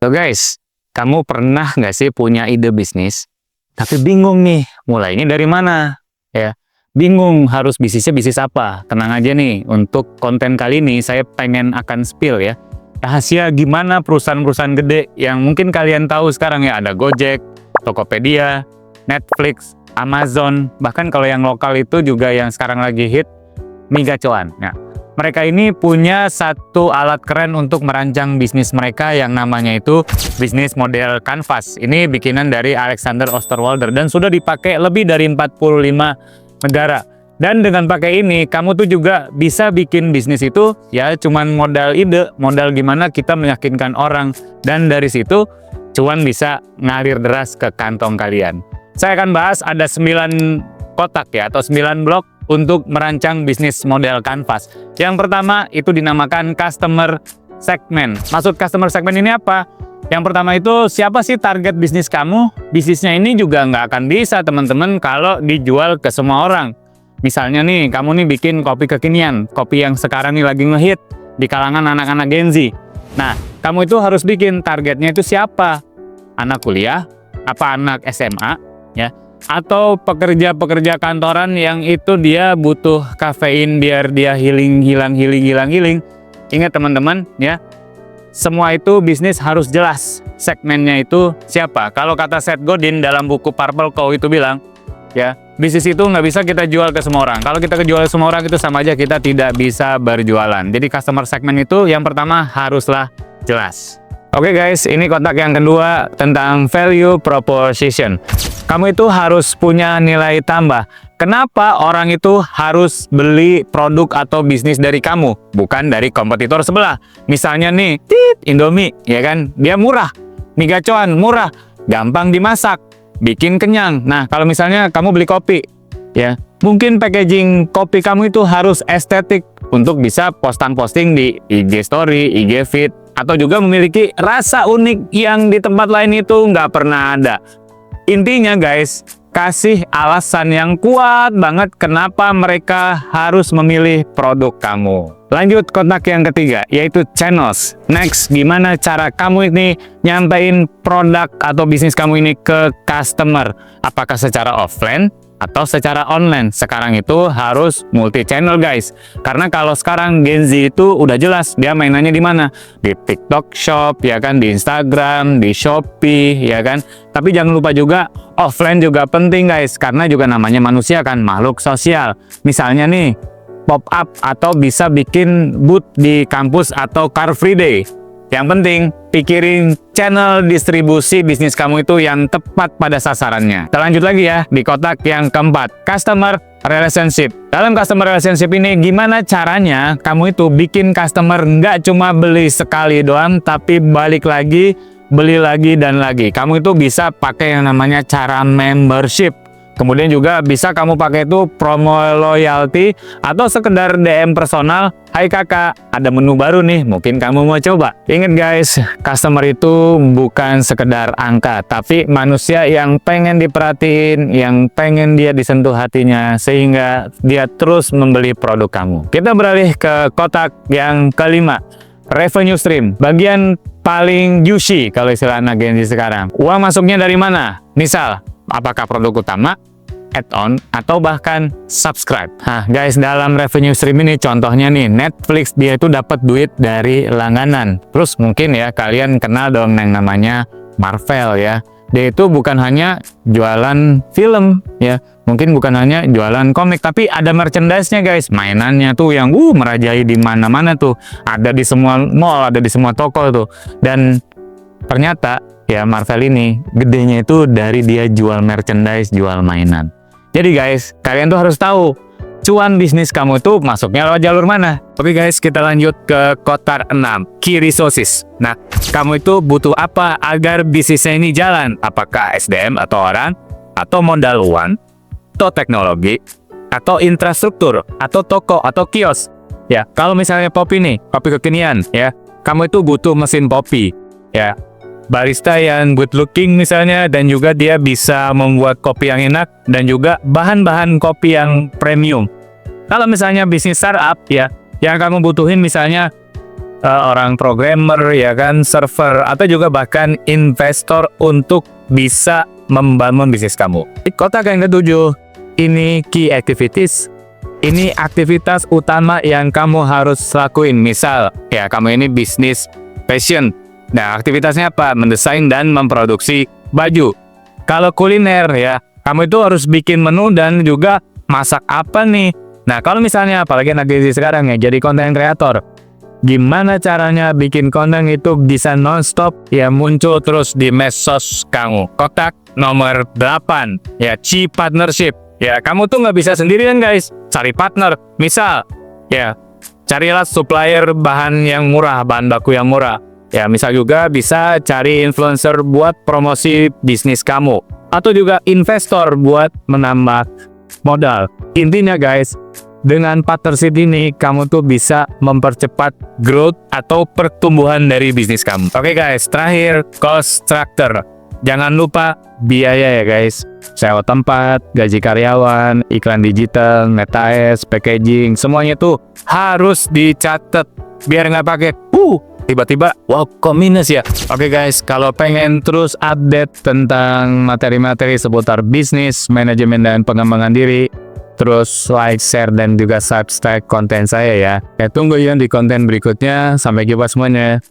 So guys, kamu pernah nggak sih punya ide bisnis, tapi bingung nih, mulainya dari mana? Ya, bingung harus bisnisnya bisnis apa? Tenang aja nih, untuk konten kali ini saya pengen akan spill ya. Rahasia gimana perusahaan-perusahaan gede yang mungkin kalian tahu sekarang ya, ada Gojek, Tokopedia, Netflix, Amazon, bahkan kalau yang lokal itu juga yang sekarang lagi hit, Mi Gacoan. Nah, mereka ini punya satu alat keren untuk merancang bisnis mereka yang namanya itu bisnis model Canvas. Ini bikinan dari Alexander Osterwalder dan sudah dipakai lebih dari 45 negara. Dan dengan pakai ini, kamu tuh juga bisa bikin bisnis itu ya cuman modal ide, modal gimana kita meyakinkan orang. Dan dari situ, cuan bisa ngalir deras ke kantong kalian. Saya akan bahas ada 9 kotak ya, atau 9 blok untuk merancang bisnis model Canvas. Yang pertama itu dinamakan customer segment. Maksud customer segment ini apa? Yang pertama itu siapa sih target bisnis kamu? Bisnisnya ini juga nggak akan bisa teman-teman kalau dijual ke semua orang. Misalnya nih, kamu nih bikin kopi kekinian, kopi yang sekarang nih lagi ngehit di kalangan anak-anak Gen Z. Nah, kamu itu harus bikin targetnya itu siapa? Anak kuliah? Apa anak SMA? Ya, atau pekerja-pekerja kantoran yang itu dia butuh kafein biar dia healing. Ingat teman-teman ya, semua itu bisnis harus jelas segmennya itu siapa. Kalau kata Seth Godin dalam buku Purple Cow itu bilang ya, bisnis itu nggak bisa kita jual ke semua orang. Kalau kita jual ke semua orang itu sama aja kita tidak bisa berjualan. Jadi customer segment itu yang pertama haruslah jelas. Oke guys, ini kotak yang kedua tentang value proposition. Kamu itu harus punya nilai tambah. Kenapa orang itu harus beli produk atau bisnis dari kamu, bukan dari kompetitor sebelah? Misalnya nih, Indomie, ya kan? Dia murah. Mi Gacoan murah, gampang dimasak, bikin kenyang. Nah, kalau misalnya kamu beli kopi, ya, mungkin packaging kopi kamu itu harus estetik untuk bisa posting di IG Story, IG Feed, atau juga memiliki rasa unik yang di tempat lain itu nggak pernah ada. Intinya guys, kasih alasan yang kuat banget kenapa mereka harus memilih produk kamu. Lanjut kotak yang ketiga, yaitu channels. Next, gimana cara kamu ini nyampein produk atau bisnis kamu ini ke customer? Apakah secara offline atau secara online? Sekarang itu harus multi channel guys. Karena kalau sekarang Gen Z itu udah jelas dia mainannya di mana? Di TikTok Shop ya kan, di Instagram, di Shopee ya kan. Tapi jangan lupa juga offline juga penting guys, karena juga namanya manusia kan makhluk sosial. Misalnya nih, pop up atau bisa bikin booth di kampus atau Car Free Day. Yang penting, pikirin channel distribusi bisnis kamu itu yang tepat pada sasarannya. Kita lanjut lagi ya, di kotak yang keempat, customer relationship. Dalam customer relationship ini, gimana caranya kamu itu bikin customer nggak cuma beli sekali doang, tapi balik lagi, beli lagi dan lagi. Kamu itu bisa pakai yang namanya cara membership. Kemudian juga bisa kamu pakai itu promo loyalty atau sekedar DM personal. Hai kakak, ada menu baru nih, mungkin kamu mau coba. Ingat guys, customer itu bukan sekedar angka, tapi manusia yang pengen diperhatiin, yang pengen dia disentuh hatinya, sehingga dia terus membeli produk kamu. Kita beralih ke kotak yang kelima, revenue stream. Bagian paling juicy kalau istilah anak Gen Z sekarang. Uang masuknya dari mana? Misal, apakah produk utama, add-on, atau bahkan subscribe. Nah guys, dalam revenue stream ini contohnya nih, Netflix dia itu dapat duit dari langganan. Terus mungkin ya kalian kenal dong yang namanya Marvel ya. Dia itu bukan hanya jualan film ya, mungkin bukan hanya jualan komik, tapi ada merchandise-nya guys. Mainannya tuh yang merajai di mana-mana tuh. Ada di semua mall, ada di semua toko tuh. Dan ternyata ya Marvel ini gedenya itu dari dia jual merchandise, jual mainan. Jadi guys, kalian tuh harus tahu cuan bisnis kamu tuh masuknya lewat jalur mana. Oke guys, kita lanjut ke kotak 6, key resources. Nah, kamu itu butuh apa agar bisnisnya ini jalan? Apakah SDM atau orang, atau modal uang, atau teknologi, atau infrastruktur, atau toko, atau kios? Ya, kalau misalnya kopi nih, kopi kekinian ya, kamu itu butuh mesin kopi ya, barista yang good looking misalnya, dan juga dia bisa membuat kopi yang enak, dan juga bahan-bahan kopi yang premium. Kalau misalnya bisnis startup ya, yang kamu butuhin misalnya orang programmer, ya kan, server, atau juga bahkan investor untuk bisa membangun bisnis kamu. Kotak yang ketujuh, ini key activities. Ini aktivitas utama yang kamu harus lakuin. Misal, ya kamu ini bisnis fashion. Nah, aktivitasnya apa? Mendesain dan memproduksi baju. Kalau kuliner, ya, kamu itu harus bikin menu dan juga masak apa nih. Nah, kalau misalnya, apalagi anak gizi sekarang ya, jadi konten kreator. Gimana caranya bikin konten itu bisa non-stop, ya muncul terus di medsos kamu. Kotak nomor 8, ya, key partnership. Ya, kamu tuh nggak bisa sendirian guys, cari partner. Misal, ya, carilah supplier bahan yang murah, bahan baku yang murah. Ya, misal juga bisa cari influencer buat promosi bisnis kamu. Atau juga investor buat menambah modal. Intinya guys, dengan partnership ini, kamu tuh bisa mempercepat growth atau pertumbuhan dari bisnis kamu. Oke guys, terakhir, cost structure. Jangan lupa biaya ya guys. Sewa tempat, gaji karyawan, iklan digital, netaes, packaging, semuanya tuh harus dicatat. Biar nggak pakai, tiba-tiba, wow, kok minus ya? Oke guys, kalau pengen terus update tentang materi-materi seputar bisnis, manajemen, dan pengembangan diri, terus like, share, dan juga subscribe konten saya ya. Tunggu ya di konten berikutnya. Sampai jumpa semuanya.